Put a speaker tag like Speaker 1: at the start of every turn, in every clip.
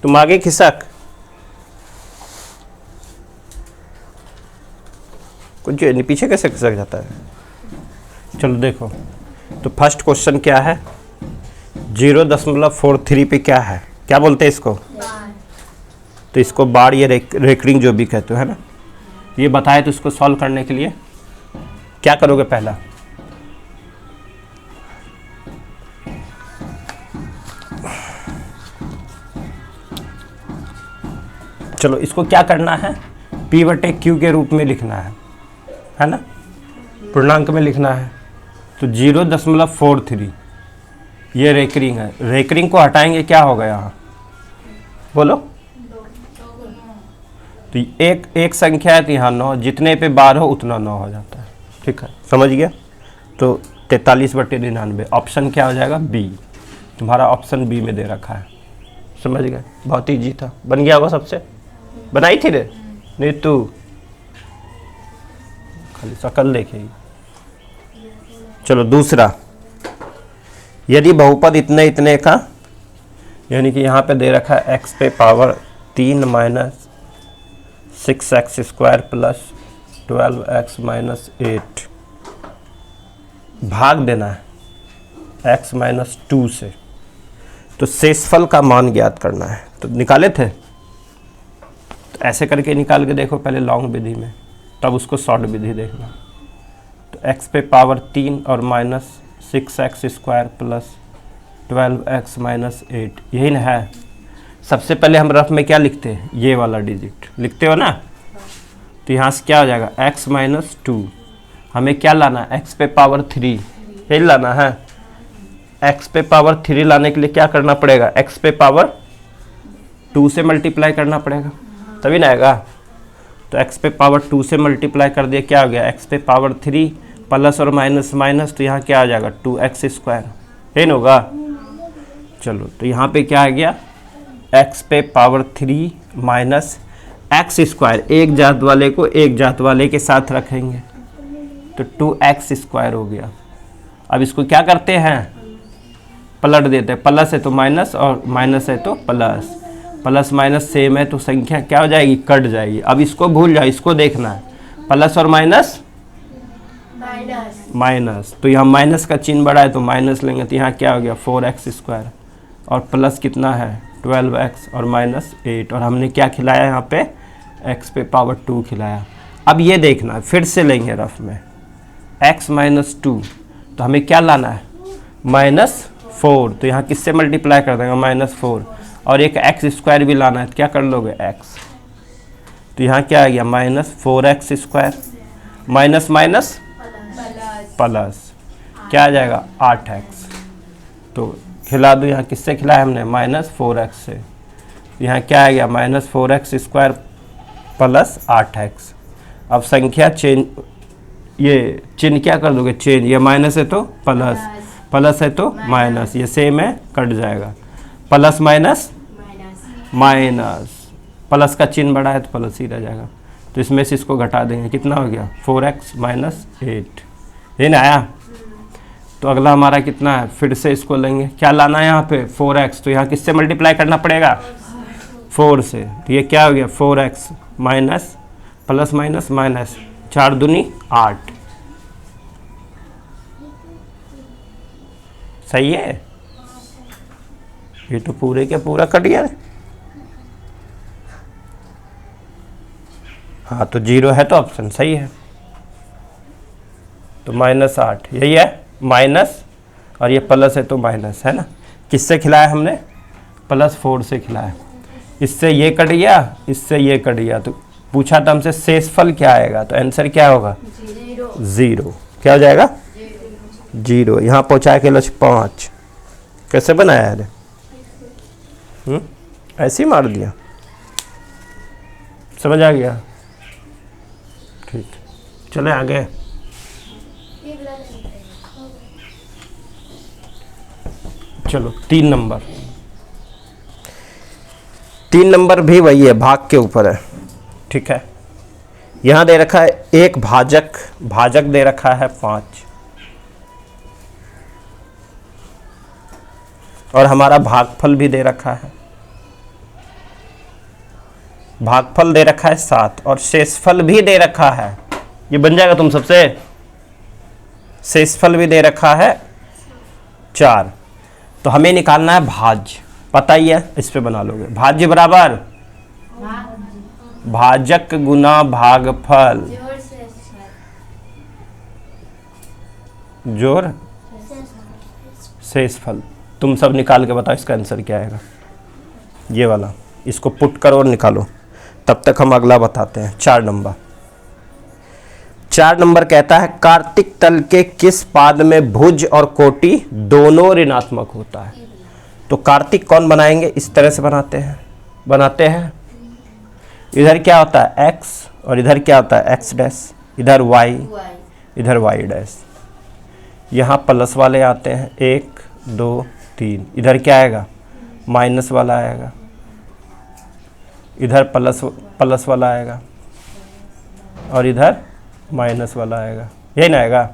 Speaker 1: तुम आगे खिसक, कुछ नहीं, पीछे कैसे खिसक जाता है। चलो देखो, तो फर्स्ट क्वेश्चन क्या है, 0.43 पे क्या है, क्या बोलते हैं इसको, तो इसको बार या रेकरिंग जो भी कहते हो, है ना। ये बताए तो इसको सॉल्व करने के लिए क्या करोगे, पहला चलो इसको क्या करना है, P/Q के रूप में लिखना है ना, पूर्णांक में लिखना है। तो 0.43 ये रेकरिंग है, रेकरिंग को हटाएंगे क्या होगा यहाँ, बोलो। तो एक संख्या है तो यहाँ 9, जितने पे बार हो उतना 9 हो जाता है, ठीक है, समझ गया। तो 43/99 ऑप्शन क्या हो जाएगा, बी। तुम्हारा ऑप्शन बी में दे रखा है, समझ गए, बहुत ईजी था, बन गया होगा सबसे, बनाई थी रे नहीं तू, खाली शकल देखेगी। चलो दूसरा, यदि बहुपद इतने इतने का, यानी कि यहाँ पे दे रखा है x पे power 3 minus 6x square plus 12x minus 8, भाग देना है x माइनस 2 से, तो शेषफल का मान ज्ञात करना है। तो निकाले थे, तो ऐसे करके निकाल के देखो पहले लॉन्ग विधि में, तब उसको शॉर्ट विधि देखना। तो x पे पावर 3 और minus 6x square plus 12x minus 8, यही ना है। सबसे पहले हम रफ में क्या लिखते हैं, ये वाला डिजिट लिखते हो ना, तो यहाँ से क्या हो जाएगा x माइनस 2, हमें क्या लाना है, x पे पावर 3, यही लाना है। x पे पावर 3 लाने के लिए क्या करना पड़ेगा, x पे पावर 2 से मल्टीप्लाई करना पड़ेगा, तभी ना आएगा। तो x पे पावर 2 से मल्टीप्लाई कर दिया, क्या हो गया, x पे पावर 3 प्लस और माइनस माइनस, तो यहाँ क्या आ जाएगा 2x स्क्वायर, है ना होगा। चलो तो यहाँ पे क्या आ गया, x पे पावर 3 माइनस x स्क्वायर, एक जात वाले को एक जात वाले के साथ रखेंगे तो 2x स्क्वायर हो गया। अब इसको क्या करते हैं, पलट देते हैं, प्लस है तो माइनस और माइनस है तो प्लस, प्लस माइनस सेम है तो संख्या क्या हो जाएगी, कट जाएगी। अब इसको भूल जाओ, इसको देखना है, प्लस और माइनस माइनस, तो यहाँ माइनस का चिन्ह बड़ा है तो माइनस लेंगे, तो यहाँ क्या हो गया 4x स्क्वायर, और प्लस कितना है 12x और माइनस 8, और हमने क्या खिलाया यहाँ पे, x पे पावर 2 खिलाया। अब ये देखना, फिर से लेंगे रफ में, x माइनस 2, तो हमें क्या लाना है -4, तो यहाँ किससे मल्टीप्लाई कर देंगे -4, और एक x स्क्वायर भी लाना है, तो क्या कर लोगे x, तो यहाँ क्या आ गया -4x square, minus minus plus, क्या आ जाएगा 8x, तो खिला दो, यहाँ किससे खिलाया हमने -4x से, यहाँ क्या आ गया -4x स्क्वायर प्लस 8x। अब संख्या चेंज, ये चिन्ह क्या कर दोगे चेंज, ये माइनस है तो प्लस, प्लस है तो माइनस, ये सेम है कट जाएगा, प्लस माइनस माइनस, प्लस का चिन्ह बड़ा है तो प्लस ही रह जाएगा, तो इसमें से इसको घटा देंगे, कितना हो गया 4x माइनस 8, ये ना आया। तो अगला हमारा कितना है, फिर से इसको लेंगे, क्या लाना है यहाँ पे 4x, तो यहाँ किससे मल्टीप्लाई करना पड़ेगा 4 से, तो ये क्या हो गया 4x minus plus minus minus, 4 दूनी 8, सही है। ये तो पूरे के पूरा कट गया। हाँ तो 0 है तो ऑप्शन सही है, तो -8 यही है, माइनस और ये प्लस है तो माइनस, है ना। किससे खिलाया हमने, +4 से खिलाया, इससे ये कट गया, इससे ये कट गया, तो पूछा था हमसे शेषफल क्या आएगा, तो आंसर क्या होगा 0, क्या हो जाएगा 0। यहाँ पहुँचा के लक्ष्य 5, कैसे बनाया है, ऐसे ही मार दिया, समझ आ गया, ठीक, चले आगे। चलो 3 नंबर, 3 नंबर भी वही है, भाग के ऊपर है, ठीक है। यहाँ दे रखा है एक भाजक, भाजक दे रखा है 5, और हमारा भागफल भी दे रखा है, भागफल दे रखा है 7 और शेषफल भी दे रखा है, ये बन जाएगा तुम सबसे। शेषफल भी दे रखा है 4, तो हमें निकालना है भाज्य, पता ही है, इस पे बना लोगे। भाज्य बराबर भाजक गुना भागफल जोड़ शेषफल। तुम सब निकाल के बताओ इसका आंसर क्या आएगा, ये वाला। इसको पुट करो और निकालो, तब तक हम अगला बताते हैं। 4 नंबर। 4 नंबर कहता है कार्तिक तल के किस पाद में भुज और कोटि दोनों ऋणात्मक होता है। तो कार्तिक कौन बनाएंगे, इस तरह से बनाते हैं। इधर क्या होता है x और इधर क्या होता है x डैश, इधर y, इधर y डैश। यहाँ प्लस वाले आते हैं 1 2 3, इधर क्या आएगा माइनस वाला आएगा, इधर प्लस वाला आएगा और इधर माइनस वाला आएगा, यही ना आएगा।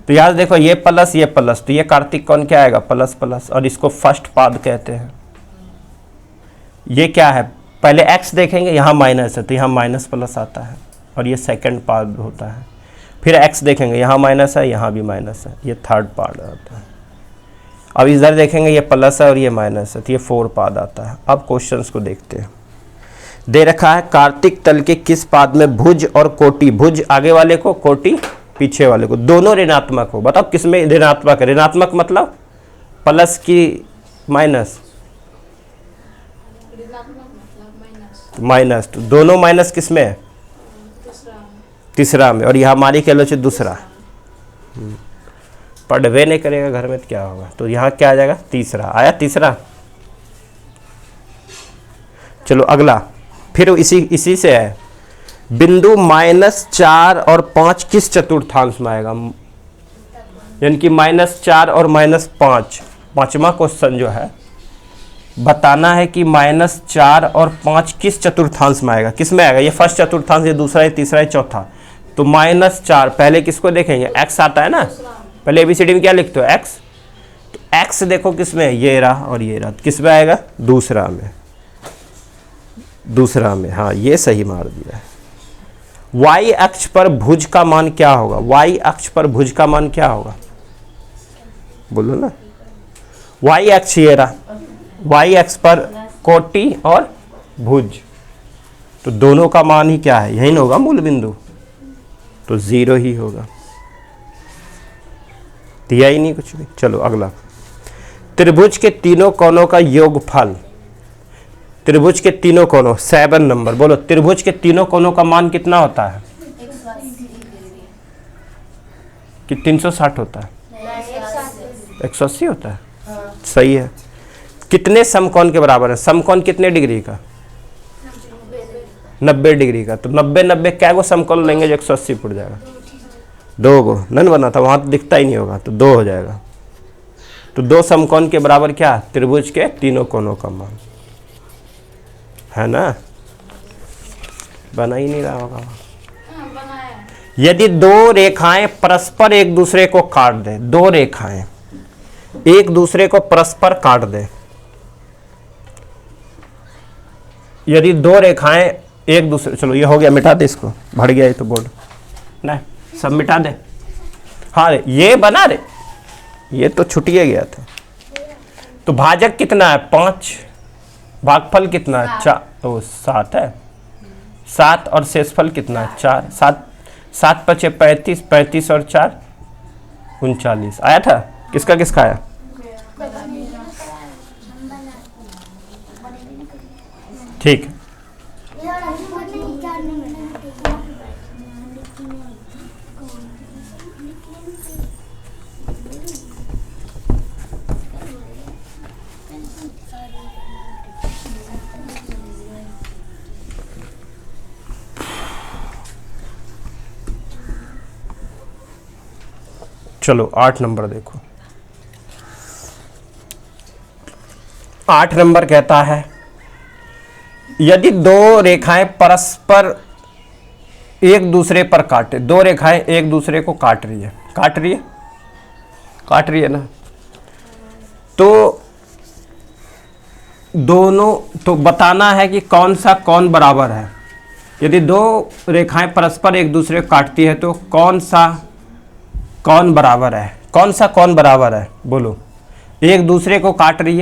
Speaker 1: तो याद देखो ये प्लस, तो ये कार्तिक कौन क्या आएगा प्लस प्लस, और इसको फर्स्ट पाद कहते हैं। ये क्या है, पहले x देखेंगे, यहाँ माइनस है तो यहाँ माइनस प्लस आता है और ये सेकंड पाद होता है। फिर x देखेंगे, यहाँ माइनस है, यहाँ भी माइनस है, ये थर्ड पाद आता है। अब इधर देखेंगे ये प्लस है और ये माइनस है, तो ये 4 पाद आता है। अब क्वेश्चंस को देखते हैं। दे रखा है कार्तिक तल के किस पाद में भुज और कोटि, भुज आगे वाले को, कोटि पीछे वाले को, दोनों ऋणात्मक हो। बताओ किसमें ऋणात्मक है। ऋणात्मक मतलब प्लस की माइनस, माइनस, तो दोनों माइनस किसमें है, तीसरा में, और यहाँ हमारी कह लो दूसरा। पढ़वे नहीं करेगा घर में तो क्या होगा, तो यहाँ क्या आ जाएगा तीसरा, आया तीसरा। चलो अगला, फिर इसी से है बिंदु -4 और 5 किस चतुर्थांश में आएगा, यानी कि -4 और -5। पांचवा क्वेश्चन जो है बताना है कि -4 और 5 किस चतुर्थांश में आएगा, किस में आएगा। ये फर्स्ट चतुर्थांश, ये दूसरा, ये तीसरा, ये चौथा। तो -4 पहले किसको देखेंगे, x आता है ना, पहले ABCD में क्या लिखते हो x, तो x देखो किस में, ये रहा और ये रहा, किस में आएगा दूसरा में, दूसरा में। हाँ ये सही मार दिया है। y अक्ष पर भुज का मान क्या होगा, y अक्ष पर भुज का मान क्या होगा, बोलो ना। y अक्ष ये रहा, y अक्ष पर कोटि और भुज, तो दोनों का मान ही क्या है, यही ना होगा मूल बिंदु, तो 0 ही होगा, दिया ही नहीं कुछ भी। चलो अगला, त्रिभुज के तीनों कोणों का योगफल, त्रिभुज के तीनों कोणों, 7 नंबर। बोलो त्रिभुज के तीनों कोणों का मान कितना होता है, कि 360 होता है, 180 होता है, सही है। कितने समकोण के बराबर है, समकोण कितने डिग्री का, 90 डिग्री का। तो 90 क्या गो समकोण लेंगे जो 180 फुट जाएगा, 2 गो नन बना था, वहां तो दिखता ही नहीं होगा, तो 2 हो जाएगा। तो 2 समकोण के बराबर क्या, त्रिभुज के तीनों कोणों का मान, है ना। बना ही नहीं रहा होगा। यदि 2 रेखाएं परस्पर एक दूसरे को काट दे, 2 रेखाएं एक दूसरे को परस्पर काट दे, यदि 2 रेखाएं एक दूसरे, चलो ये हो गया, मिटा दे इसको, भर गया ये तो बोर्ड, नहीं सब मिटा दे। हाँ रे ये बना रे, ये तो छुटिए गया था। तो भाजक कितना है 5, भागफल कितना है 4, तो 7 है, 7 और शेषफल कितना है 4, 7 × 5 = 35 और 4 = 39। आया था, किसका किसका आया, ठीक। चलो 8 नंबर देखो। 8 नंबर कहता है यदि 2 रेखाएं परस्पर एक दूसरे पर काटे, 2 रेखाएं एक दूसरे को काट रही है ना, तो दोनों तो बताना है कि कौन सा कौन बराबर है। यदि दो रेखाएं परस्पर एक दूसरे को काटती है तो कौन सा कौन बराबर है? कौन सा कौन बराबर है बोलो? एक दूसरे को काट रही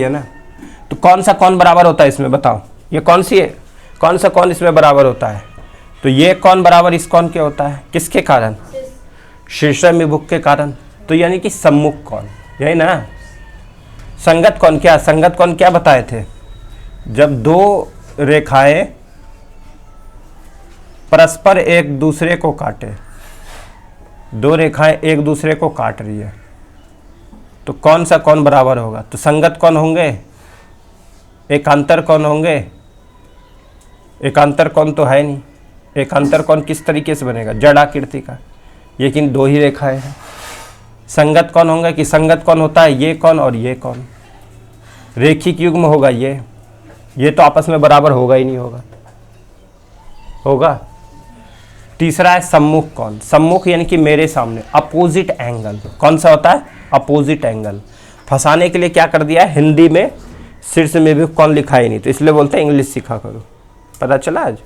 Speaker 1: है ना, तो कौन सा कौन बराबर होता है इसमें बताओ? ये कौन सी है? कौन सा कौन इसमें बराबर होता है? तो ये कौन बराबर इस कौन के होता है? किसके कारण? शीर्षाभिमुख के कारण। तो यानी कि सम्मुख कौन, यही ना। संगत कौन क्या? संगत कौन क्या बताए थे? जब दो रेखाएं परस्पर एक दूसरे को काटे, दो रेखाएं एक दूसरे को काट रही है तो कौन सा कौन बराबर होगा? तो संगत कौन होंगे, एकांतर कौन होंगे? एकांतर कौन तो है नहीं। एकांतर कौन किस तरीके से बनेगा? जड़ आकृति का, लेकिन दो ही रेखाएं हैं। संगत कौन होंगे कि संगत कौन होता है? ये कौन और ये कौन। रेखिक युग्म होगा ये तो आपस में बराबर होगा ही नहीं होगा। तीसरा है सम्मुख कौन। सम्मुख यानी कि मेरे सामने, अपोजिट एंगल। कौन सा होता है? Opposite angle. फंसाने के लिए क्या कर दिया है, हिंदी में शीर्ष में भी कौन लिखा ही नहीं, तो इसलिए बोलते हैं इंग्लिश सीखा करो। पता चला? आज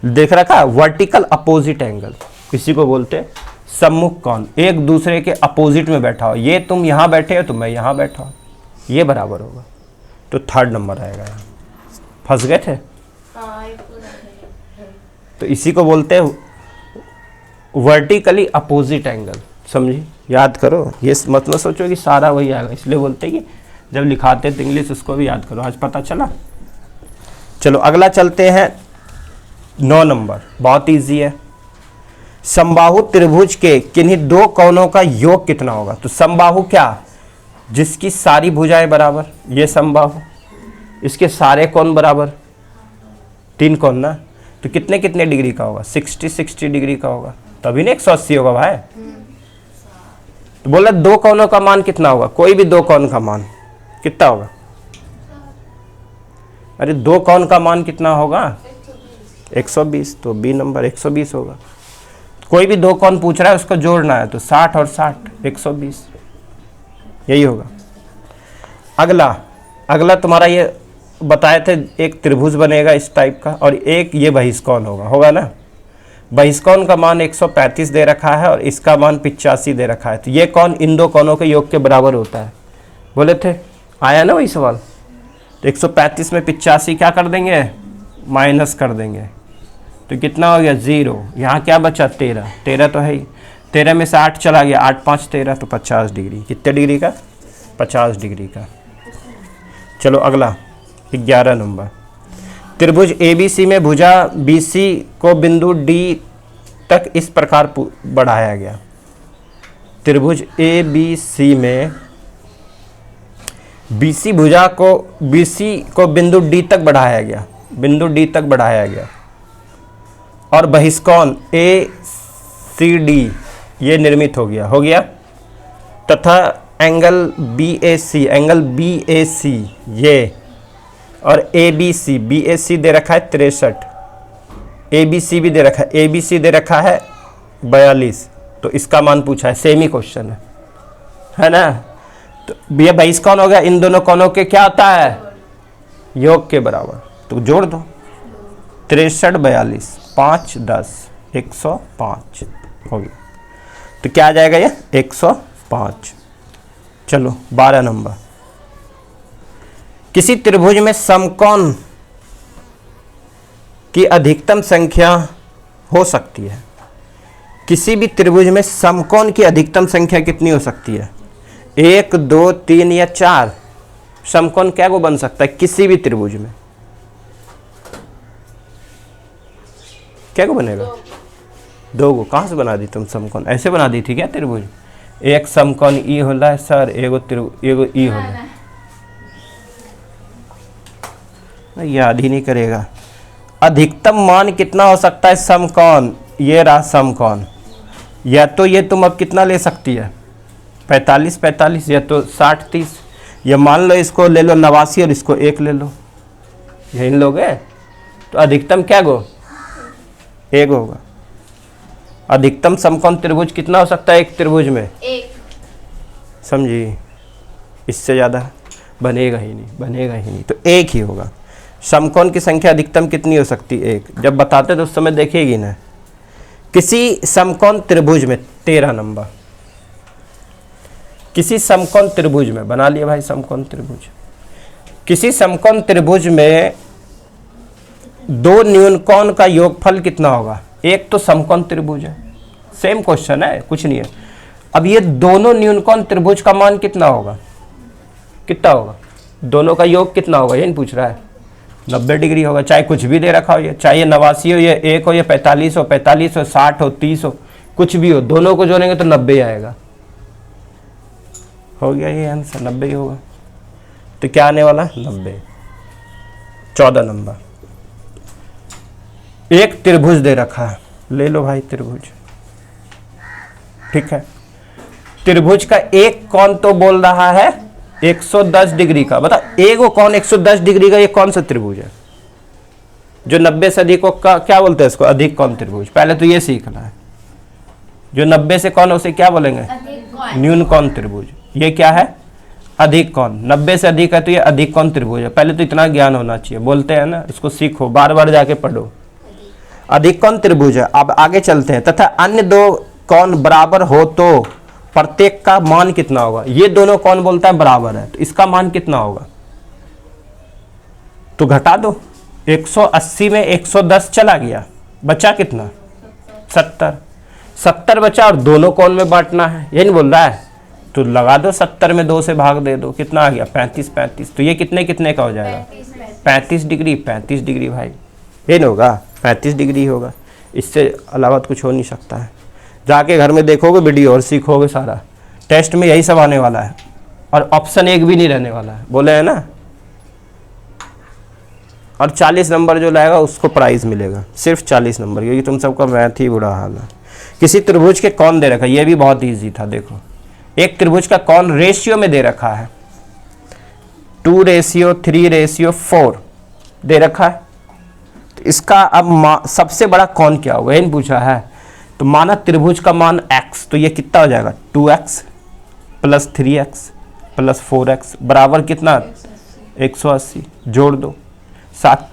Speaker 1: देख रखा, वर्टिकल अपोजिट एंगल, इसी को बोलते हैं सम्मुख कौन। एक दूसरे के अपोजिट में बैठा हो, ये तुम यहाँ बैठे हो तो मैं यहाँ बैठा हूँ, ये बराबर होगा। तो थर्ड नंबर आएगा यहाँ। फंस गए थे? तो इसी को बोलते हैं वर्टिकली अपोजिट एंगल। समझी? याद करो, ये मतलब सोचो कि सारा वही आएगा, इसलिए बोलते हैं कि जब लिखाते तो इंग्लिश उसको भी याद करो। आज पता चला? चलो अगला चलते हैं। 9 नंबर बहुत इजी है। समबाहु त्रिभुज के किन्हीं दो कोणों का योग कितना होगा? तो समबाहु क्या? जिसकी सारी भुजाएं बराबर, ये समबाहु। इसके सारे कोण बराबर, 3 कोण ना, तो कितने कितने डिग्री का होगा? 60 डिग्री का होगा, तभी ना 180 होगा भाई। तो बोला दो कोणों का मान कितना होगा? कोई भी दो कोण का मान कितना होगा? अरे दो कोण का मान कितना होगा? 120। तो बी नंबर 120 होगा। कोई भी दो कोण पूछ रहा है उसको जोड़ना है, तो 60 और 60 120, यही होगा। अगला तुम्हारा ये बताए थे, एक त्रिभुज बनेगा इस टाइप का और एक ये बहिष्कोण होगा ना। बहिष्कोण का मान 135 दे रखा है और इसका मान 85 दे रखा है। तो ये कौन इन दो कोणों के योग के बराबर होता है? बोले थे, आया ना वही सवाल। तो 135 में 85 क्या कर देंगे? माइनस कर देंगे, तो कितना हो गया? 0। यहाँ क्या बचा? 13 तो है ही। 13 में से 8 चला गया, 8 5 13, तो 50 डिग्री। कितने डिग्री का? 50 डिग्री का। चलो अगला 11 नंबर। त्रिभुज ABC में भुजा BC को बिंदु D तक इस प्रकार बढ़ाया गया। त्रिभुज ABC में BC भुजा को BC को बिंदु D तक बढ़ाया गया, बिंदु D तक बढ़ाया गया। और बहिष्कोण ACD ये निर्मित हो गया तथा एंगल BAC ये और ABC BAC दे रखा है 63, ABC भी दे रखा है, ABC दे रखा है 42। तो इसका मान पूछा है, सेम ही क्वेश्चन है ना। तो ये बहिष्कोण हो गया, इन दोनों कोणों के क्या होता है? योग के बराबर। तो जोड़ दो, 63 42 5 10 105 हो गया। तो क्या आ जाएगा? ये 105। चलो 12 नंबर। किसी त्रिभुज में समकोण की अधिकतम संख्या हो सकती है। किसी भी त्रिभुज में समकोण की अधिकतम संख्या कितनी हो सकती है? 1 2 3 या 4 समकोण क्या को बन सकता है किसी भी त्रिभुज में? क्या को बनेगा? 2 को। कहाँ से बना दी तुम समकोण? ऐसे बना दी थी क्या त्रिभुज? एक समकोण ई होला है सर, एगो ई होला। याद ही नहीं करेगा। अधिकतम मान कितना हो सकता है समकोण? ये रहा समकोण। या तो ये तुम अब कितना ले सकती है? 45 45, या तो 60 30, या मान लो इसको ले लो 89 और इसको 1 ले लो, यही लोगे। तो अधिकतम क्या गो? 1 होगा। अधिकतम समकोण त्रिभुज कितना हो सकता है एक त्रिभुज में? 1। समझी? इससे ज़्यादा बनेगा ही नहीं, बनेगा ही नहीं, तो एक ही होगा। समकोण की संख्या अधिकतम कितनी हो सकती है? एक। जब बताते तो उस समय देखेगी ना। किसी समकोण त्रिभुज में 13 नंबर, किसी समकोण त्रिभुज में, बना लिया भाई समकोण त्रिभुज, किसी समकोण त्रिभुज में दो न्यूनकोण का योगफल कितना होगा? एक तो समकोण त्रिभुज है, सेम क्वेश्चन है, कुछ नहीं है। अब ये दोनों न्यूनकोण त्रिभुज का मान कितना होगा? कितना होगा? दोनों का योग कितना होगा, ये नहीं पूछ रहा है। 90 डिग्री होगा, चाहे कुछ भी दे रखा हो, ये चाहे 89 हो, ये 1 हो, ये 45 हो, 45 हो, 60 हो, 30 हो, कुछ भी हो, दोनों को जोड़ेंगे तो 90 आएगा। हो गया ये आंसर, 90 ही होगा। तो क्या आने वाला? 90। 14 नंबर, एक त्रिभुज दे रखा है, ले लो भाई त्रिभुज, ठीक है। त्रिभुज का एक कोण तो बोल रहा है 110 डिग्री का। बता, एक वो कोण 110 डिग्री का, ये कौन सा त्रिभुज है? जो 90 से अधिक को क्या बोलते हैं? इसको अधिक कोण त्रिभुज। पहले तो ये सीखना है, जो 90 से कौन है उसे क्या बोलेंगे? न्यून कोण त्रिभुज। ये क्या है? अधिक कोण। 90 से अधिक है तो ये अधिक कोण त्रिभुज है। पहले तो इतना ज्ञान होना चाहिए, बोलते हैं ना, इसको सीखो, बार बार जाके पढ़ो। अधिक कोण त्रिभुज है। अब आगे चलते हैं। तथा अन्य दो कोण बराबर हो तो प्रत्येक का मान कितना होगा? ये दोनों कोण बोलता है बराबर है, तो इसका मान कितना होगा? तो घटा दो, 180 में 110 चला गया, बचा कितना? 70। 70 बचा और दोनों कोण में बांटना है, ये नहीं बोल रहा है, तो लगा दो 70 में 2 से भाग दे दो, कितना आ गया? 35 35। तो ये कितने कितने का हो जाएगा? 35 डिग्री। 35 डिग्री भाई, ये नहीं होगा, 35 डिग्री होगा। इससे अलावा कुछ हो नहीं सकता है। जाके घर में देखोगे वीडियो और सीखोगे सारा। टेस्ट में यही सब आने वाला है और ऑप्शन एक भी नहीं रहने वाला है, बोले है ना। और 40 नंबर जो लाएगा उसको प्राइज मिलेगा, सिर्फ 40 नंबर, क्योंकि तुम सबका मैथ ही बुरा हाल है। किसी त्रिभुज के कोण दे रखा है, ये भी बहुत ईजी था। देखो, एक त्रिभुज का कोण रेशियो में दे रखा है, 2:3:4 दे रखा है। तो इसका अब सबसे बड़ा कोण क्या होगा, ये पूछा है। तो माना त्रिभुज का मान x, तो ये कितना हो जाएगा? 2x plus 3x plus 4x बराबर कितना? 180। जोड़ दो, 7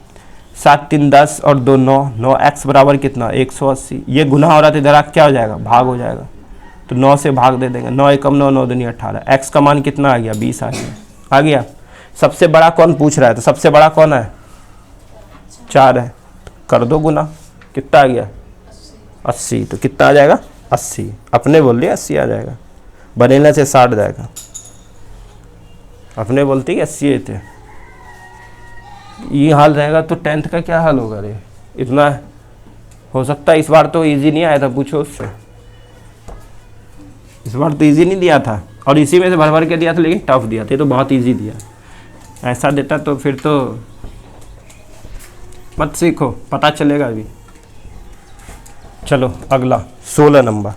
Speaker 1: 7 3 10 और 2 9, 9x बराबर कितना? 180। ये गुना हो रहा था, इधर क्या हो जाएगा? भाग हो जाएगा, तो 9 से भाग दे देंगे। 9 एकम 9, 9 दूनी 18। x का मान कितना आ गया? 20 आ गया। आ गया। सबसे बड़ा कौन पूछ रहा है, तो सबसे बड़ा कौन है? 4 है, कर दो गुना, कितना आ गया? 80। तो कितना आ जाएगा? 80। अपने बोल दिया 80 आ जाएगा, बनेला से 60 जाएगा। अपने बोलते कि 80 थे, ये हाल रहेगा तो 10th का क्या हाल होगा रे? इतना हो सकता है। इस बार तो इजी नहीं आया था, पूछो उससे। इस बार तो इजी नहीं दिया था, और इसी में से भर भर के दिया था, लेकिन टफ दिया था। ये तो बहुत इजी दिया। ऐसा देता तो फिर तो मत सीखो, पता चलेगा अभी। चलो अगला 16 नंबर,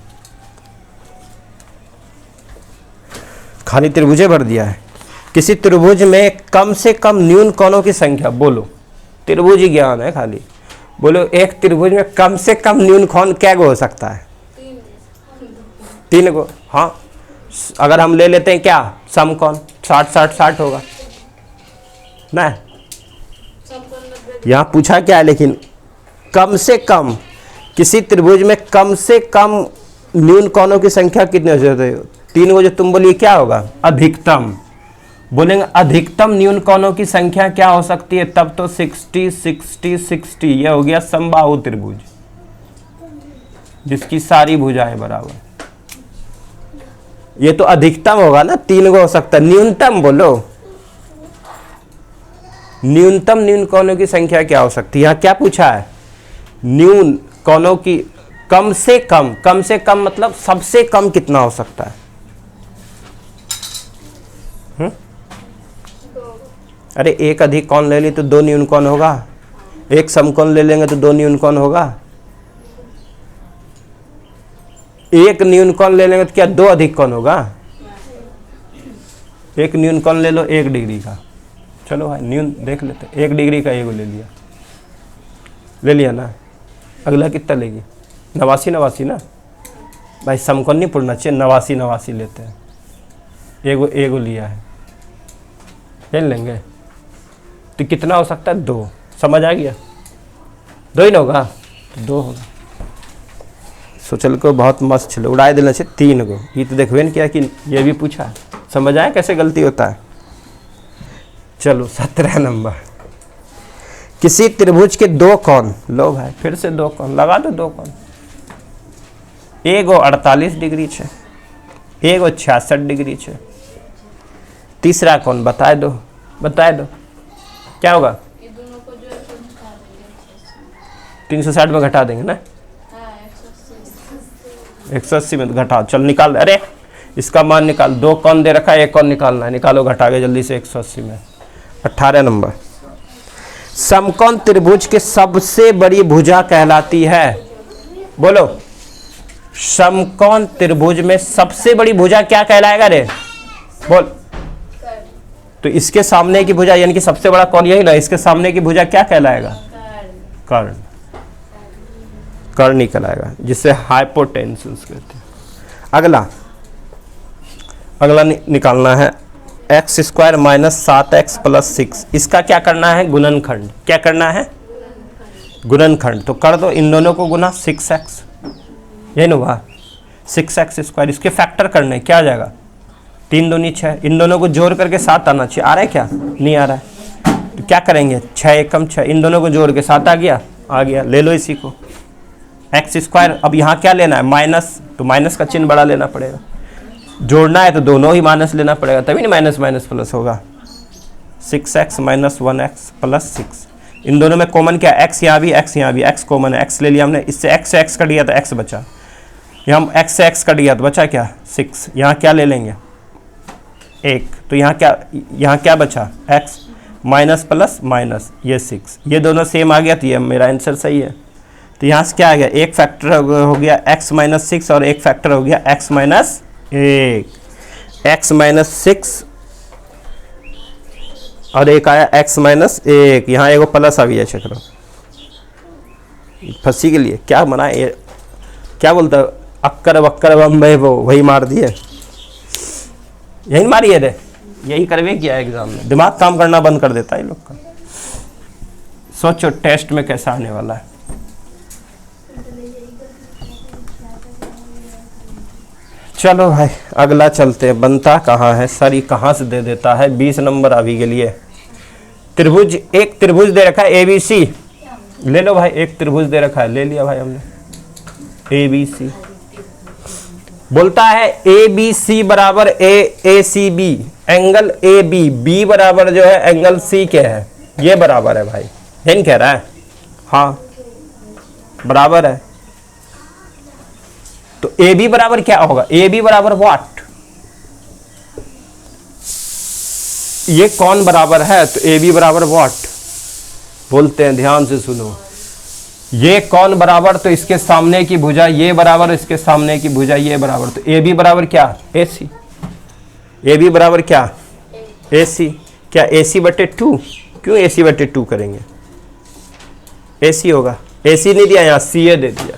Speaker 1: खाली त्रिभुजें भर दिया है। किसी त्रिभुज में कम से कम न्यून कोणों की संख्या, बोलो, त्रिभुज ही ज्ञान है खाली। बोलो, एक त्रिभुज में कम से कम न्यून कोण क्या हो सकता है? 3 गो। हाँ, अगर हम ले लेते हैं क्या? समकोण 60-60-60 होगा ना। यहाँ पूछा क्या है, लेकिन कम से कम किसी त्रिभुज में कम से कम न्यून कोणों की संख्या कितनी हो सकती है? 3 को जो तुम बोलिए क्या होगा? अधिकतम। बोलेंगे अधिकतम न्यून कोणों की संख्या क्या हो सकती है? तब तो 60-60-60। यह हो गया समबाहु त्रिभुज, जिसकी सारी भुजाएं बराबर। ये तो अधिकतम होगा ना, 3 को हो सकता है। न्यूनतम बोलो, न्यूनतम न्यून कोणों की संख्या क्या हो सकती है? यहाँ क्या पूछा है? न्यून कोणों की कम से कम। कम से कम मतलब सबसे कम कितना हो सकता है? अरे एक अधिक कोण ले ली तो 2 न्यून कोण होगा, एक समकोण ले लेंगे तो 2 न्यून कोण होगा, एक न्यून कोण ले लेंगे तो क्या 2 अधिक कोण होगा? एक न्यून कोण ले लो 1 डिग्री का, चलो भाई न्यून देख लेते, 1 डिग्री का एगो ले लिया ना। अगला कितना लेगी? 89 ना भाई, समकोण नहीं पढ़ना चाहिए, 89 लेते हैं। एगो लिया है, खेल लेंगे तो कितना हो सकता है 2, समझ आ गया? 2 ही ना होगा तो 2 होगा। सोचल को बहुत मस्त छे, उड़ाए देना चाहिए 3 गो। ये तो देखबे न किया कि ये भी पूछा, समझ आया कैसे गलती होता है। चलो 17 नंबर, किसी त्रिभुज के 2 कोण, लो भाई फिर से 2 कोण लगा दो। 2 कोण, एगो 48 डिग्री छे, एगो 66 डिग्री छे, तीसरा कोण बताए दो क्या होगा? 360 में घटा देंगे ना, 180 में घटाओ, चल निकाल। अरे इसका मान निकाल, 2 कोण दे रखा है, 1 कोण निकालना है, निकालो घटा के जल्दी से 180 में। 18 नंबर, समकोण त्रिभुज के सबसे बड़ी भुजा कहलाती है, बोलो। समकोण त्रिभुज में सबसे बड़ी भुजा क्या कहलाएगा रे, बोल। तो इसके सामने की भुजा यानी कि सबसे बड़ा कोण यही ना, इसके सामने की भुजा क्या कहलाएगा? कर्ण। कर्ण ही कहलाएगा, जिससे हाइपोटेन्यूस कहते हैं। अगला निकालना है x² माइनस 7x प्लस 6। इसका क्या करना है? गुणनखंड। क्या करना है? गुणनखंड। तो कर दो इन दोनों को गुना, 6x, यही ना हुआ 6x²। इसके फैक्टर करने, क्या आ जाएगा? 3 दूनी 6, इन दोनों को जोड़ करके 7 आना चाहिए। आ रहा है क्या? नहीं आ रहा है। तो क्या करेंगे? 6 एकम 6, इन दोनों को जोड़ के 7 आ गया, ले लो इसी को x²। अब यहाँ क्या लेना है? माइनस, तो माइनस का चिन्ह बड़ा लेना पड़ेगा। जोड़ना है तो दोनों ही माइनस लेना पड़ेगा, तभी नहीं माइनस माइनस प्लस होगा। 6x माइनस 1x प्लस 6, इन दोनों में कॉमन क्या? x यहाँ भी, x यहाँ भी, x कॉमन है, x ले लिया हमने। इससे x से x कट गया तो x बचा, यहाँ हम x से x कट गया तो बचा क्या? 6। यहाँ क्या ले लेंगे? 1। तो यहाँ क्या बचा? x माइनस प्लस माइनस, ये 6, ये दोनों सेम आ गया तो ये मेरा आंसर सही है। तो यहाँ से क्या आ गया? एक फैक्टर हो गया x माइनस 6 और एक फैक्टर हो गया x माइनस 1, x माइनस 6 और एक आया x माइनस 1। यहाँ एगो प्लस आ गया, चेक करो फंसी के लिए क्या बनाए, क्या बोलता है? अक्कर बक्कर बम्बई, वो वही मार दिए, यही मारिए रे, यही करवे किया एग्जाम में। दिमाग काम करना बंद कर देता है ये लोग का। सोचो टेस्ट में कैसा आने वाला है। चलो भाई अगला चलते हैं। बनता कहाँ है सर, ये कहाँ से दे देता है? 20 नंबर अभी के लिए। त्रिभुज, एक त्रिभुज दे रखा है ABC, ले लो भाई। एक त्रिभुज दे रखा है, ले लिया भाई हमने, ABC। बोलता है ABC बराबर ACB, एंगल AB, B बराबर जो है एंगल C के है, ये बराबर है भाई, यही कह रहा है। हाँ बराबर है। तो AB बराबर क्या होगा? AB बराबर व्हाट? ये कौन बराबर है? तो AB बराबर व्हाट बोलते हैं, ध्यान से सुनो। ये कौन बराबर? तो इसके सामने की भुजा ये बराबर, इसके सामने की भुजा ये बराबर। तो AB बराबर क्या? AC। AB बराबर क्या? AC। क्या AC/2? क्यों AC/2 करेंगे? AC होगा। AC नहीं दिया, यहाँ CA दे दिया,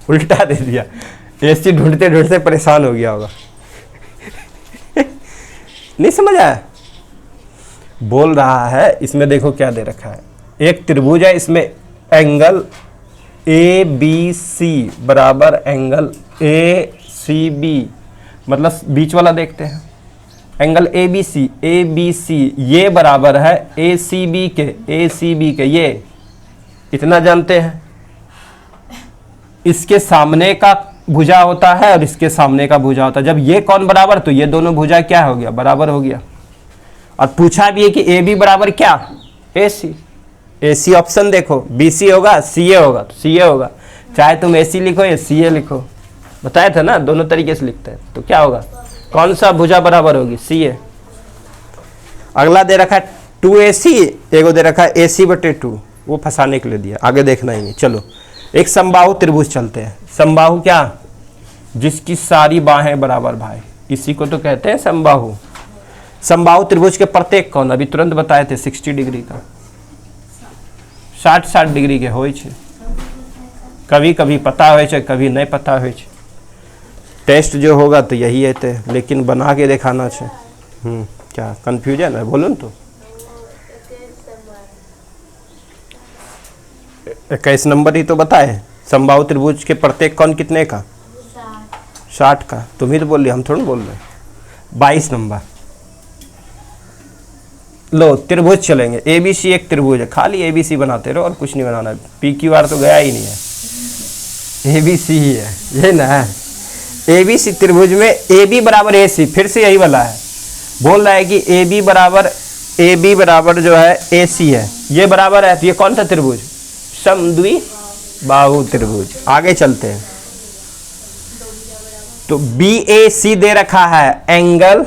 Speaker 1: उल्टा दे दिया। AC ढूंढते ढूंढते परेशान हो गया होगा। नहीं समझ आया? बोल रहा है इसमें देखो क्या दे रखा है। एक त्रिभुज है, इसमें एंगल ABC बराबर एंगल ACB, मतलब बीच वाला देखते हैं। एंगल ABC ये बराबर है ACB के, ये इतना जानते हैं। इसके सामने का भुजा होता है और इसके सामने का भुजा होता है। जब ये कौन बराबर, तो ये दोनों भुजा क्या हो गया? बराबर हो गया। और पूछा भी है कि AB बराबर क्या? AC। AC ऑप्शन देखो, BC होगा, CA होगा, तो CA होगा। चाहे तुम AC लिखो या CA लिखो, बताया था ना, दोनों तरीके से लिखते हैं। तो क्या होगा? कौन सा भुजा बराबर होगी? CA। अगला दे रखा है 2AC, एगो दे रखा है AC/2, वो फंसाने के लिए दिया, आगे देखना ही नहीं। चलो एक समबाहु त्रिभुज चलते हैं। समबाहु क्या? जिसकी सारी बाहें बराबर भाई, इसी को तो कहते हैं समबाहु। समबाहु त्रिभुज के प्रत्येक कोण अभी तुरंत बताए थे 60 डिग्री का, 60 डिग्री के होइ छै। कभी कभी पता होइ छै, कभी नहीं पता होइ छै। टेस्ट जो होगा तो यही हेतै, लेकिन बना के दिखाना छै। क्या कन्फ्यूजन है? बोलो न तो। 21 नंबर ही तो बताए। समबाहु त्रिभुज के प्रत्येक कोण कितने का? 60 का। तुम ही तो बोल रही, हम थोड़ा बोल रहे। 22 नंबर। लो त्रिभुज चलेंगे। ABC एक त्रिभुज है, खाली ABC बनाते रहो और कुछ नहीं बनाना। PQR तो गया ही नहीं है, ABC ही है ये ना। ABC त्रिभुज में AB बराबर AC, फिर से यही वाला है। बोल रहा है कि AB बराबर जो है AC है, ये बराबर है। तो ये कौन सा त्रिभुज? समद्विबाहु त्रिभुज। आगे चलते हैं। तो BAC दे रखा है, एंगल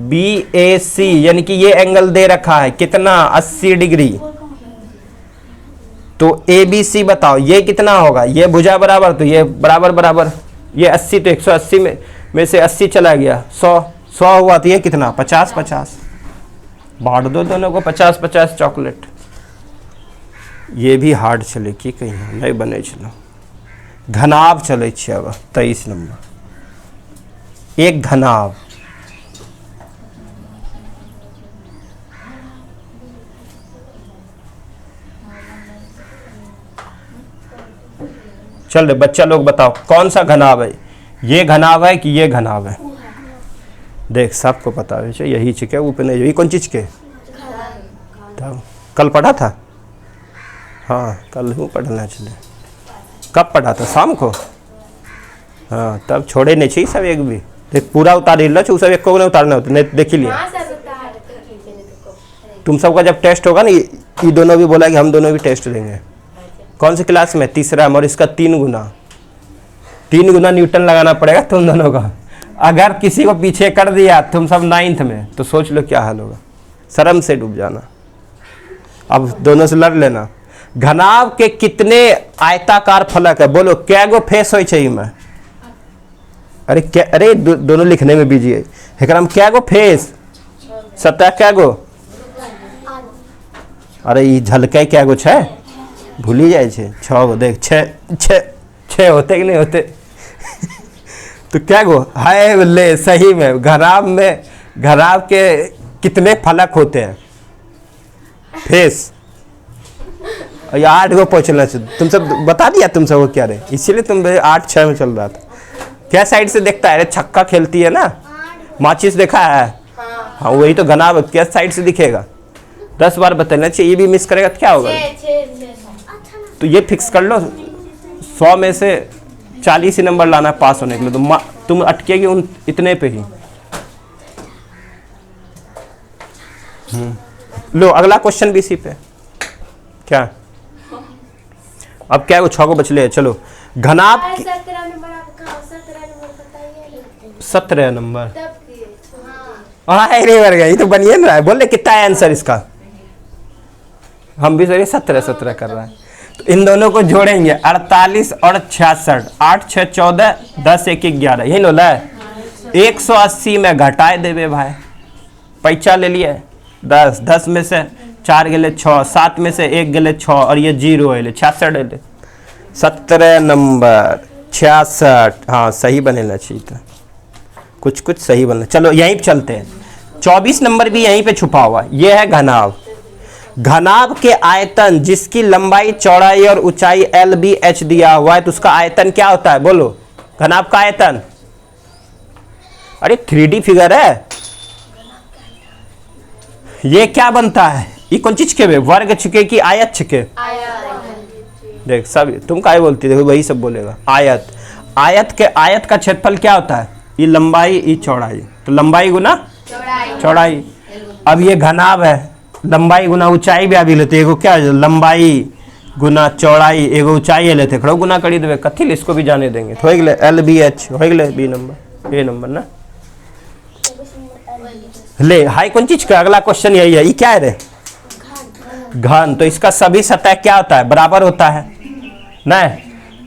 Speaker 1: BAC यानी कि ये एंगल दे रखा है कितना? 80 डिग्री। तो ABC बताओ ये कितना होगा? ये भुजा बराबर, तो ये बराबर बराबर, ये 80 तो 180 में से 80 चला गया, 100 हुआ, तो ये कितना? 50 बांट दो दोनों को 50 चॉकलेट। ये भी हार्ड चले कि कहीं नहीं बने। चलो घनाभ चले छे। अब 23 नंबर। एक घनाभ, चल रहे बच्चा लोग बताओ कौन सा घनाभ है? ये घनाभ है कि ये घनाभ है? देख सबको पता है यही चीज है। ऊपर नहीं, यही कौन चीज के? कल पढ़ा था। हाँ कल हूँ पढ़ना चले। कब पढ़ा था? शाम को। हाँ तब छोड़े नहीं चाहिए सब एक भी। देख पूरा उतार लो, सब एक को नहीं उतारना होता, नहीं देख ही लिया। तुम सबका जब टेस्ट होगा ना, ये दोनों भी बोला कि हम दोनों भी टेस्ट देंगे। कौन सी क्लास में? तीसरा में। और इसका 3 गुना न्यूटन लगाना पड़ेगा तुम दोनों का। अगर किसी को पीछे कर दिया तुम सब 9th में, तो सोच लो क्या हाल होगा। शर्म से डूब जाना। अब दोनों से लड़ लेना। घनाभ के कितने आयताकार फलक है? बोलो क्या गो फेस हो चाहिए मैं? अरे क्या, अरे दोनों लिखने में बिजी है। एकरा में क्या गो फेस? सतह क्या गो? अरे ये झलके क्या गो छे? भूल ही जाए छे। 6 गो। देख 6 होते कि नहीं होते? तो क्या गो है? ले सही में घनाभ के कितने फलक होते हैं? फेस। और 8 गो पहुंचना चाहिए। तुम सब बता दिया तुम सब क्या रहे, इसीलिए तुम 8-6 में चल रहा था। क्या साइड से देखता है? छक्का खेलती है ना, माचिस देखा है? हाँ वही तो घनाभ क्या साइड से दिखेगा? 10 बार बताना चाहिए। ये भी मिस करेगा तो क्या होगा? तो ये फिक्स कर लो, 100 में से 40 ही नंबर लाना है पास होने के लिए। तो तुम अटकेगी उन इतने पे ही। लो अगला क्वेश्चन भी इसी पे। क्या अब क्या 6 को बचले? चलो घनाभ 17 नंबर। अरे ये तो बनिए ना। बोले कितना है आंसर इसका? हम भी सही 17 कर रहा है। तो इन दोनों को जोड़ेंगे 48 और 66। 8 6 14, 10 1 11, यही लो है। 180 में घटाए देवे भाई। पैसा ले लिए 10 में से 4 गेले 6, 7 में से 1 गेले 6 और ये 0 है 66 है। 17 नंबर 66। हाँ सही बनेना चाहिए था, कुछ सही बनना। चलो यहीं पे चलते हैं। 24 नंबर भी यहीं पे छुपा हुआ। ये है घनाभ। घनाभ के आयतन जिसकी लंबाई चौड़ाई और ऊंचाई LBH दिया हुआ है, तो उसका आयतन क्या होता है? बोलो घनाभ का आयतन। अरे 3D फिगर है ये। क्या बनता है? ये कौन चीज के? वर्ग छिके कि आयत छिके? देख सब तुम काय बोलती, देखो वही सब बोलेगा। आयत का क्षेत्रफल क्या होता है? ये लंबाई, ये चौड़ाई। तो लंबाई गुना चौड़ाई। अब ये घनाभ है, लंबाई गुना ऊंचाई भी अभी लेते। एगो क्या लंबाई गुना चौड़ाई, एगो ऊंचाई लेते। खड़ो गुना करी देवे कथी ले, इसको भी जाने देंगे। तो हो गए LBH, हो गए B नंबर, A नंबर ना। ले हाई कौन चीज का? अगला क्वेश्चन यही है। ये क्या है रे? घन। तो इसका सभी सतह क्या होता है? बराबर होता है ना।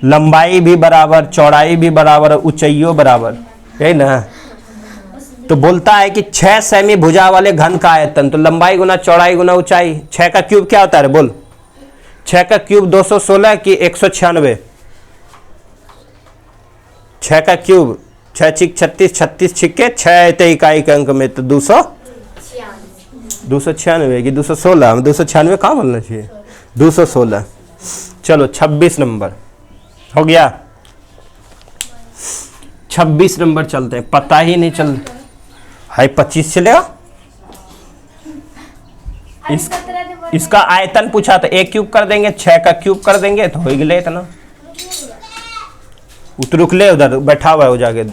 Speaker 1: लंबाई भी बराबर, चौड़ाई भी बराबर, ऊंचाइयों बराबर, यही ना। तो बोलता है कि 6 सेमी भुजा वाले घन का आयतन, तो लंबाई गुना चौड़ाई गुना ऊंचाई। 6 का क्यूब क्या होता है? बोल 6 का क्यूब 216 कि 196? 6 का क्यूब 6 छिक 36, 36 छिके 6 इकाई के अंक में, तो 296 की 216। 296 कहाँ बोलना चाहिए? 216। चलो 26 नंबर हो गया। 26 नंबर चलते हैं, पता ही नहीं चल हाई 25 चलेगा। इसका आयतन पूछा था, a क्यूब कर देंगे, 6 का क्यूब कर देंगे तो हो गया इतना। रुकले उधर बैठा हुआ है वो जाके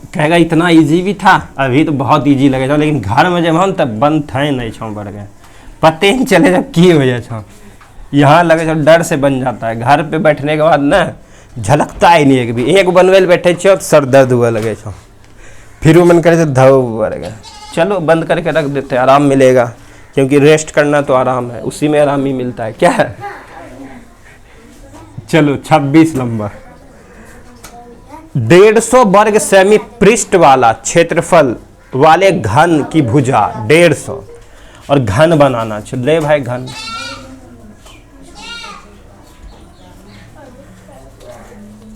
Speaker 1: कहेगा इतना इजी भी था, अभी तो बहुत इजी लगेगा, लेकिन घर में जब हम तब बंद थे नहीं छाँव बढ़ गए, पते नहीं चले जब की हो जाए छाँव। यहाँ लगे जब डर से बन जाता है, घर पे बैठने के बाद ना झलकता ही नहीं है कभी। एक बनवे बैठे छो सर दर्द हुआ लगे छो, फिर वो मन करे तो धव बढ़ गया। चलो बंद करके रख देते हैं, आराम मिलेगा, क्योंकि रेस्ट करना तो आराम है, उसी में आराम ही मिलता है क्या है। चलो 26 नंबर, 150 वर्ग सेमी पृष्ठ वाला क्षेत्रफल वाले घन की भुजा 150 और घन बनाना। ले भाई घन,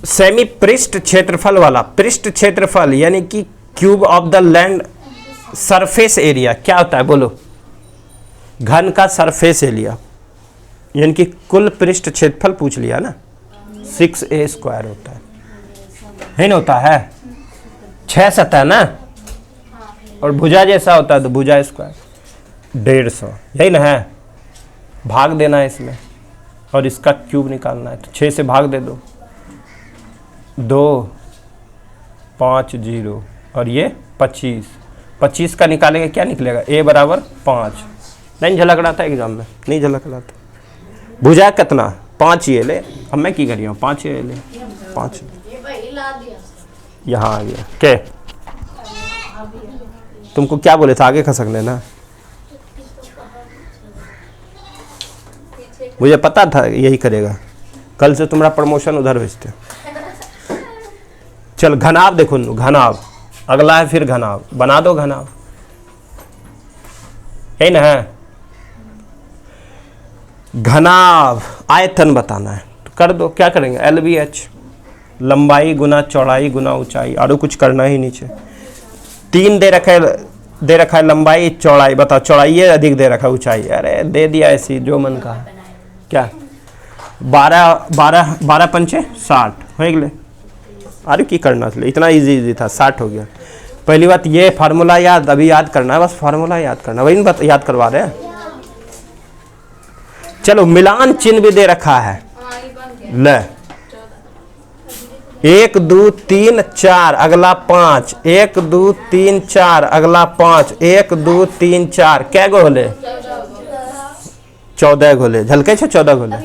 Speaker 1: सेमी पृष्ठ क्षेत्रफल वाला, पृष्ठ क्षेत्रफल यानी कि cube of the land surface area क्या होता है बोलो। घन का सरफेस एरिया यानी कि कुल पृष्ठ क्षेत्रफल पूछ लिया ना, 6a² होता है ना, होता है 6 सतह ना, और भुजा जैसा होता है तो भुजा स्क्वायर 150, यही ना है। भाग देना है इसमें और इसका क्यूब निकालना है, तो 6 से भाग दे दो, 2 5 0 और ये 25 का निकालेंगे क्या निकलेगा, a बराबर 5। नहीं झलक रहा था एग्जाम में, नहीं झलक रहा था। भुजा कितना 5 ये ले, अब मैं की करिए 5 ये ले, 5 यहाँ आ गया के। तुमको क्या बोले थे आगे खसकने ना, मुझे पता था यही करेगा, कल से तुम्हारा प्रमोशन उधर भेजते। चल घनाभ देखो, घनाभ अगला है, फिर घनाभ बना दो, घनाभ है ना है। घनाभ आयतन बताना है तो कर दो, क्या करेंगे LBH, लंबाई गुना चौड़ाई गुना ऊंचाई, और कुछ करना ही नीचे। 3 दे रखा है लंबाई, चौड़ाई बताओ, चौड़ाई है अधिक दे रखा है ऊंचाई, अरे दे दिया ऐसी जो मन का क्या। 12 पंचे 60 हो गए। अरे की करना था, इतना इजी था, 60 हो गया। पहली बात ये फार्मूला याद, अभी याद करना है, बस फार्मूला याद करना, वही बात याद करवा रहे हैं। चलो मिलान चिन्ह भी दे रखा है, ले 1 2 3 4 अगला 5, 1 2 3 4 अगला 5, 1 2 3 4 क्या गो होले 14 गोले, झलके छे 14 गोले।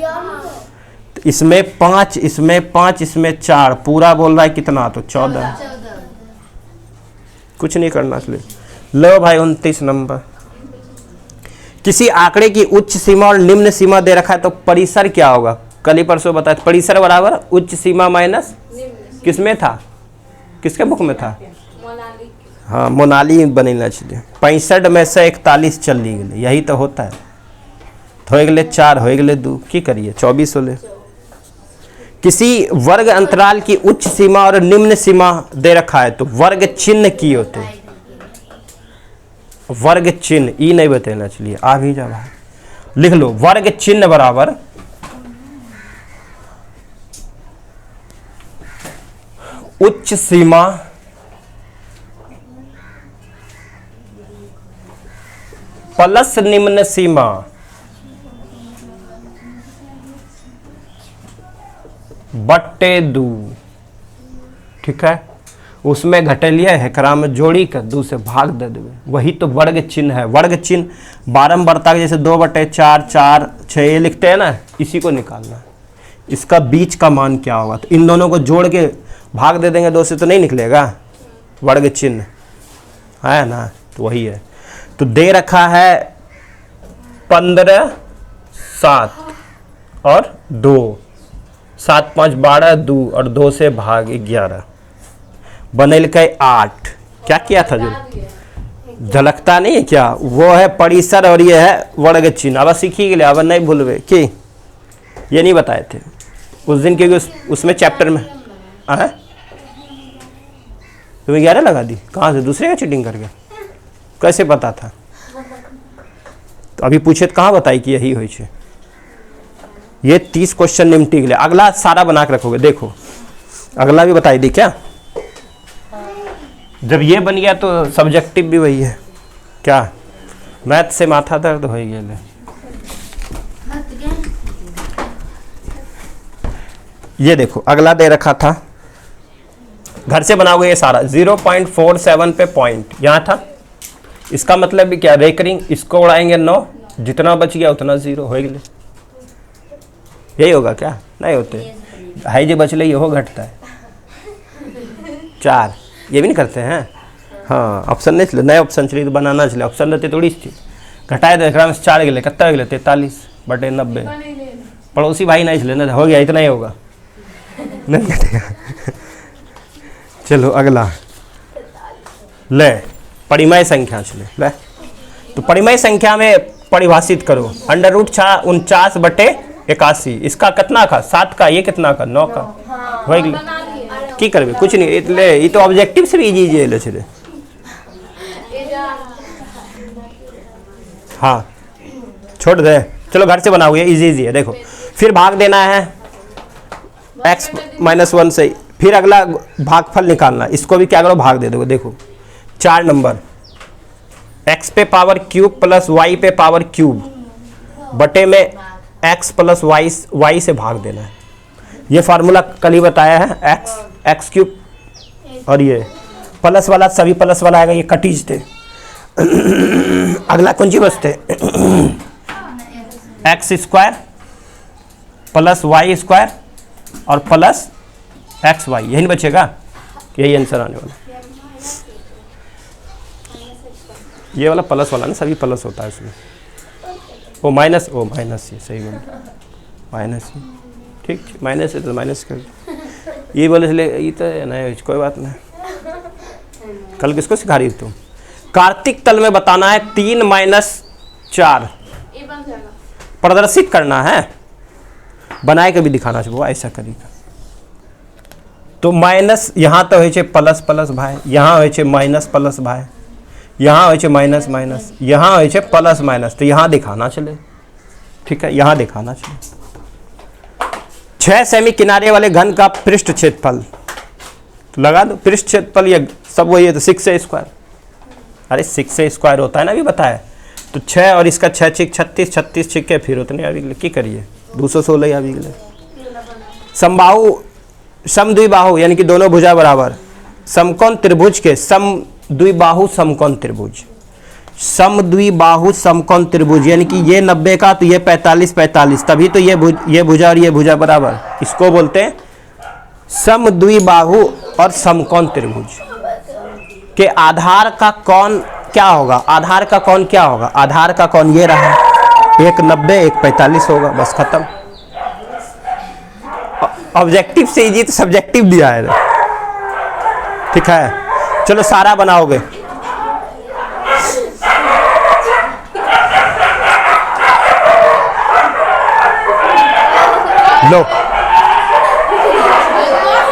Speaker 1: इसमें 5 इसमें 5 इसमें 4, पूरा बोल रहा है कितना, तो 14। कुछ नहीं करना इसलिए। लो भाई 29 नंबर, किसी आंकड़े की उच्च सीमा और निम्न सीमा दे रखा है तो परिसर क्या होगा। कल ही परसों बताया, परिसर बराबर उच्च सीमा माइनस किसमें था, किसके बुक में था, हाँ मोनाली बनेना चाहिए। 65 में से 41 चल ली गई, यही तो होता है। हो गए 4 हो गए 2 की करिए 24 होले। किसी वर्ग अंतराल की उच्च सीमा और निम्न सीमा दे रखा है तो वर्ग चिन्ह की होते हैं। वर्ग चिन्ह ई नहीं बताना, चलिए आ भी जा भाई लिख लो। वर्ग चिन्ह बराबर उच्च सीमा प्लस निम्न सीमा बट्टे 2, ठीक है। उसमें घटेलिया हेकरा में जोड़ी कर 2 से भाग दे देवे, वही तो वर्ग चिन्ह है। वर्ग चिन्ह बारंबारता के जैसे 2/4 4 6 लिखते हैं ना, इसी को निकालना है। इसका बीच का मान क्या होगा, तो इन दोनों को जोड़ के भाग दे देंगे 2 से, तो नहीं निकलेगा वर्ग चिन्ह, है ना, तो वही है। तो दे रखा है 15 7 और 2, 7 5 12 2 और 2 से भाग 11 बनेल के 8। क्या किया था जो झलकता नहीं है क्या, वो है परिसर और ये है वर्ग चिन्ह। अब सीखी गए, अब नहीं भूलवे कि ये नहीं बताए थे उस दिन, क्योंकि उसमें चैप्टर में है। तुम्हें 11 लगा दी, कहाँ से, दूसरे का चीटिंग करके, कैसे पता था। तो अभी पूछे तो कहाँ बताई कि यही होइ छे। ये 30 क्वेश्चन निमटी गेले। अगला सारा बना के रखोगे। देखो अगला भी बताई दी क्या। जब ये बन गया तो सब्जेक्टिव भी वही है क्या, मैथ से माथा दर्द हो ही गया। ये देखो अगला दे रखा था, घर से बनाओगे ये सारा। 0.47 पे पॉइंट यहाँ था, इसका मतलब भी क्या, रेकरिंग, इसको उड़ाएंगे 9, जितना बच गया उतना 0 हो गया। यही होगा क्या, नहीं होते है जो बचले ये घटता है 4, ये भी नहीं करते हैं। हाँ ऑप्शन नहीं चले, नए ऑप्शन चलिए तो बनाना चले, ऑप्शन रहते थोड़ी थी। घटाए तो एक में 4 गए, कितना गए 43/90। पड़ोसी भाई नहीं चले ना, हो गया इतना ही होगा, नहीं घटेगा। चलो अगला ले, परिमेय संख्या चले ले। तो परिमेय संख्या में परिभाषित करो, √49/81। इसका कितना का, 7 का, ये कितना का, 9 का। हो गया की करबे, कुछ नहीं ले, ये तो ऑब्जेक्टिव से भी इजी ले चले। हाँ छोड़ दे, चलो घर से बनाओगे, इजी है। देखो फिर भाग देना है x-1 से, फिर अगला भागफल निकालना। इसको भी क्या करो, भाग दे दो। देखो 4 नंबर, x पे पावर क्यूब प्लस y पे पावर क्यूब बटे में x प्लस y से भाग देना है। ये फार्मूला कल ही बताया है, x क्यूब, और ये प्लस वाला सभी प्लस वाला आएगा, ये कटीज थे। अगला कौन सी बचते, x² प्लस y² और प्लस xy, यही बचेगा, यही आंसर आने वाला। ये वाला प्लस वाला ना, सभी प्लस होता है उसमें। ओ माइनस ये सही बोल, माइनस ही ठीक, माइनस है तो माइनस कर, ये बोले चले, ये तो नहीं, कोई बात नहीं। कल किसको सिखा रही तुम, कार्तिक तल में बताना है 3-4 प्रदर्शित करना है, बनाए के भी दिखाना चाहिए, वो ऐसा करेगा। तो माइनस यहाँ तो हो प्लस प्लस भाई, यहाँ हो माइनस प्लस भाई, यहाँ हो माइनस माइनस, यहाँ हो प्लस माइनस, तो यहाँ दिखाना चले, ठीक है, यहाँ दिखाना चले। 6 सेमी किनारे वाले घन का पृष्ठ क्षेत्रफल, तो लगा दो पृष्ठ क्षेत्रफल, ये सब वही है, तो 6a²। अरे 6a² होता है ना, अभी बताया। तो 6 और इसका 6 छिक 36, 36 छिके फिर उतने अभी की करिए, 216 अभी गए। समबाहु समद्विबाहु यानी कि दोनों भुजा बराबर, समकोण त्रिभुज के समद्विबाहु समकोण त्रिभुज, समद्विबाहु समकोण त्रिभुज यानी कि ये 90 का तो ये 45, तभी तो ये भुजा और ये भुजा बराबर, इसको बोलते हैं समद्विबाहु और समकोण त्रिभुज। के आधार का कोण क्या होगा, आधार का कोण क्या होगा, आधार का कोण ये रहा, एक 90 एक 45 होगा, बस खत्म। ऑब्जेक्टिव से इजी तो सब्जेक्टिव दिया है, ठीक है। चलो सारा बनाओगे, लो